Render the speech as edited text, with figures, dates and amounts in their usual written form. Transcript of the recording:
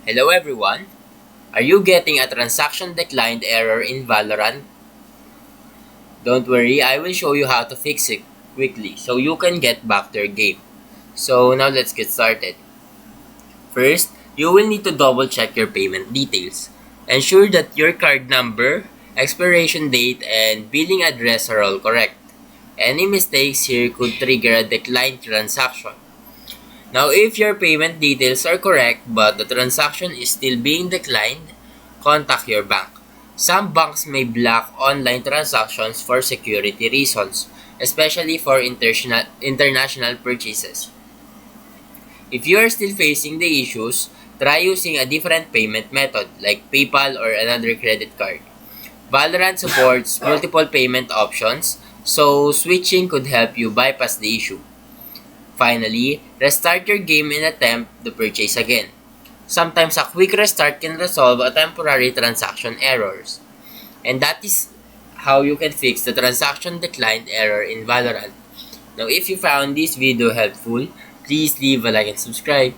Hello everyone! Are you getting a transaction declined error in Valorant? Don't worry, I will show you how to fix it quickly so you can get back to your game. So now let's get started. First, you will need to double check your payment details. Ensure that your card number, expiration date, and billing address are all correct. Any mistakes here could trigger a declined transaction. Now, if your payment details are correct but the transaction is still being declined, contact your bank. Some banks may block online transactions for security reasons, especially for international purchases. If you are still facing the issues, try using a different payment method like PayPal or another credit card. Valorant supports multiple payment options, so switching could help you bypass the issue. Finally, restart your game and attempt the purchase again. Sometimes a quick restart can resolve a temporary transaction errors. And that is how you can fix the transaction declined error in Valorant. Now if you found this video helpful, please leave a like and subscribe.